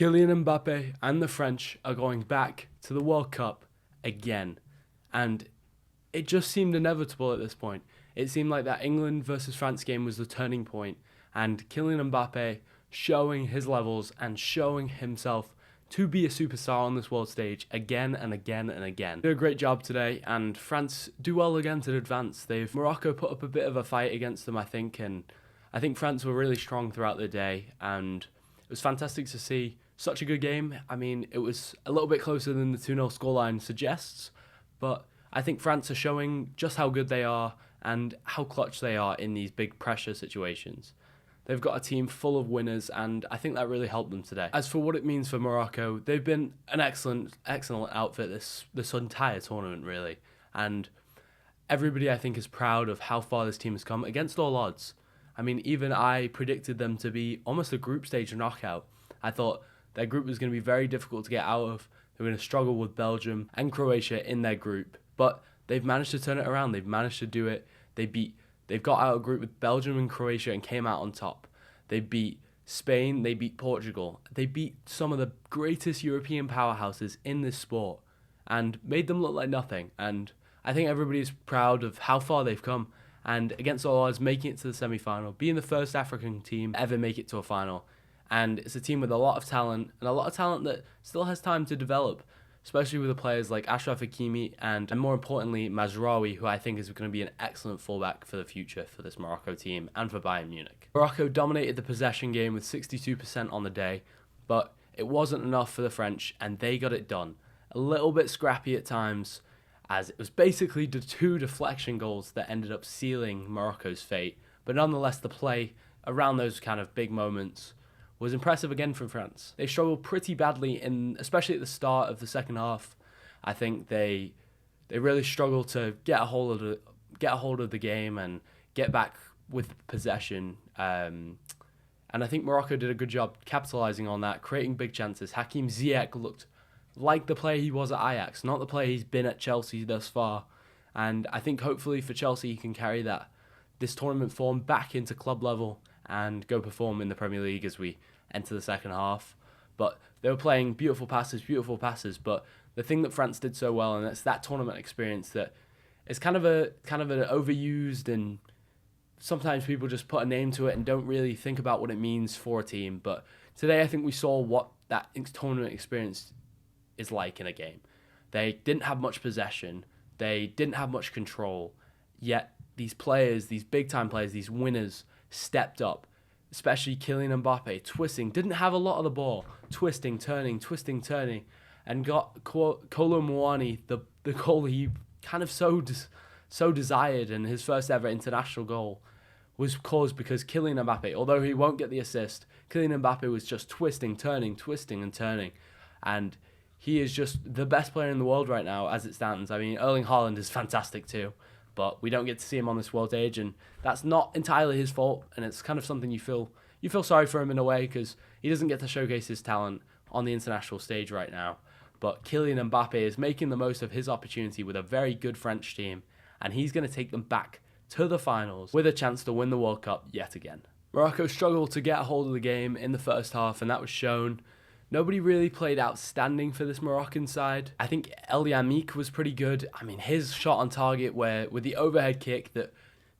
Kylian Mbappe and the French are going back to the World Cup again. And it just seemed inevitable at this point. It seemed like that England versus France game was the turning point, and Kylian Mbappe showing his levels and showing himself to be a superstar on this world stage again and again and again. Did a great job today, and France do well again to advance. Morocco put up a bit of a fight against them, I think, and I think France were really strong throughout the day, and it was fantastic to see such a good game. I mean, it was a little bit closer than the 2-0 scoreline suggests, but I think France are showing just how good they are and how clutch they are in these big pressure situations. They've got a team full of winners, and I think that really helped them today. As for what it means for Morocco, they've been an excellent outfit this entire tournament, really. And everybody, I think, is proud of how far this team has come against all odds. I mean, even I predicted them to be almost a group stage knockout. I thought their group was going to be very difficult to get out of. They were going to struggle with Belgium and Croatia in their group. But they've managed to turn it around. They've managed to do it. They've got out of a group with Belgium and Croatia and came out on top. They beat Spain. They beat Portugal. They beat some of the greatest European powerhouses in this sport and made them look like nothing. And I think everybody's proud of how far they've come. And against all odds, making it to the semi-final, being the first African team ever make it to a final. And it's a team with a lot of talent, and a lot of talent that still has time to develop, especially with the players like Achraf Hakimi and more importantly, Mazraoui, who I think is going to be an excellent fullback for the future for this Morocco team and for Bayern Munich. Morocco dominated the possession game with 62% on the day, but it wasn't enough for the French, and they got it done. A little bit scrappy at times, as it was basically the two deflection goals that ended up sealing Morocco's fate, but nonetheless the play around those kind of big moments was impressive again from France. They struggled pretty badly, especially at the start of the second half. I think they really struggled to get a hold of the game and get back with possession. And I think Morocco did a good job capitalizing on that, creating big chances. Hakim Ziyech looked like the player he was at Ajax, not the player he's been at Chelsea thus far. And I think hopefully for Chelsea he can carry this tournament form back into club level and go perform in the Premier League as we enter the second half. But they were playing beautiful passes, but the thing that France did so well, and it's that tournament experience that is kind of an overused, and sometimes people just put a name to it and don't really think about what it means for a team. But today I think we saw what that tournament experience is like in a game. They didn't have much possession, they didn't have much control, yet these players, these big time players, these winners stepped up, especially Kylian Mbappe, didn't have a lot of the ball, twisting, turning, and got Kolo Muani, the goal he kind of so desired, and his first ever international goal was caused because Kylian Mbappe, although he won't get the assist, Kylian Mbappe was just twisting, turning, and he is just the best player in the world right now as it stands. I mean, Erling Haaland is fantastic too, but we don't get to see him on this world stage, and that's not entirely his fault, and it's kind of something you feel sorry for him in a way, because he doesn't get to showcase his talent on the international stage right now. But Kylian Mbappe is making the most of his opportunity with a very good French team, and he's going to take them back to the finals with a chance to win the World Cup yet again. Morocco struggled to get a hold of the game in the first half, and that was shown. Nobody really played outstanding for this Moroccan side. I think El Yamik was pretty good. I mean, his shot on target with the overhead kick,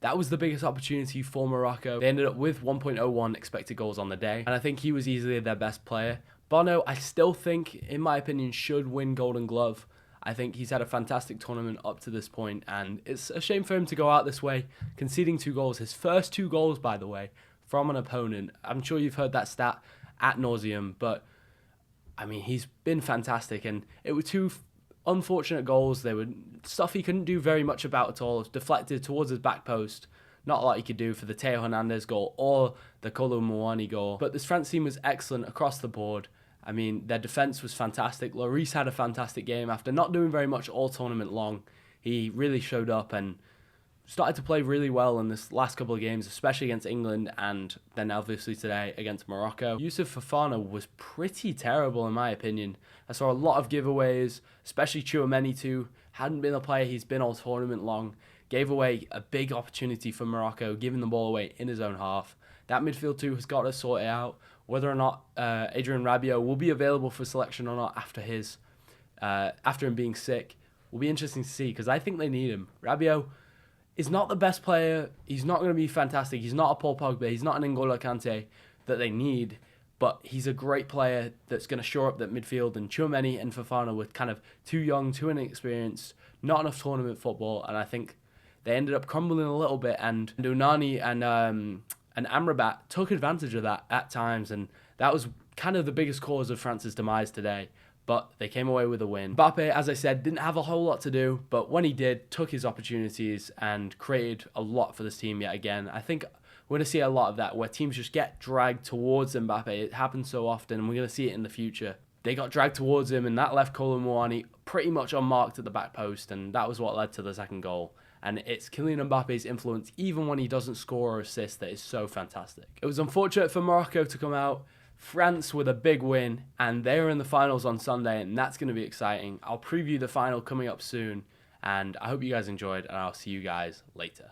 that was the biggest opportunity for Morocco. They ended up with 1.01 expected goals on the day, and I think he was easily their best player. Bono, I still think, in my opinion, should win Golden Glove. I think he's had a fantastic tournament up to this point, and it's a shame for him to go out this way, conceding 2 goals. His first 2 goals, by the way, from an opponent. I'm sure you've heard that stat ad nauseum, but I mean, he's been fantastic, and it were 2 unfortunate goals. They were stuff he couldn't do very much about at all. It was deflected towards his back post. Not a lot he could do for the Teo Hernandez goal or the Kolo Muani goal. But this France team was excellent across the board. I mean, their defence was fantastic. Lloris had a fantastic game. After not doing very much all tournament long, he really showed up and started to play really well in this last couple of games, especially against England and then obviously today against Morocco. Yusuf Fofana was pretty terrible in my opinion. I saw a lot of giveaways, especially Tchouaméni too. Hadn't been a player he's been all tournament long. Gave away a big opportunity for Morocco, giving the ball away in his own half. That midfield too has got to sort it out whether or not Adrien Rabiot will be available for selection or not after him being sick will be interesting to see, because I think they need him. Rabiot is not the best player. He's not going to be fantastic. He's not a Paul Pogba. He's not an N'Golo Kante that they need, but he's a great player that's going to shore up that midfield. And Tchouaméni and Fofana were kind of too young, too inexperienced, not enough tournament football, and I think they ended up crumbling a little bit. And Unani and Amrabat took advantage of that at times, and that was kind of the biggest cause of France's demise today. But they came away with a win. Mbappe, as I said, didn't have a whole lot to do, but when he did, took his opportunities and created a lot for this team yet again. I think we're going to see a lot of that, where teams just get dragged towards Mbappe. It happens so often, and we're going to see it in the future. They got dragged towards him, and that left Kolo Muani pretty much unmarked at the back post, and that was what led to the second goal. And it's Kylian Mbappe's influence, even when he doesn't score or assist, that is so fantastic. It was unfortunate for Morocco to come out. France with a big win, and they're in the finals on Sunday, and that's going to be exciting. I'll preview the final coming up soon, and I hope you guys enjoyed, and I'll see you guys later.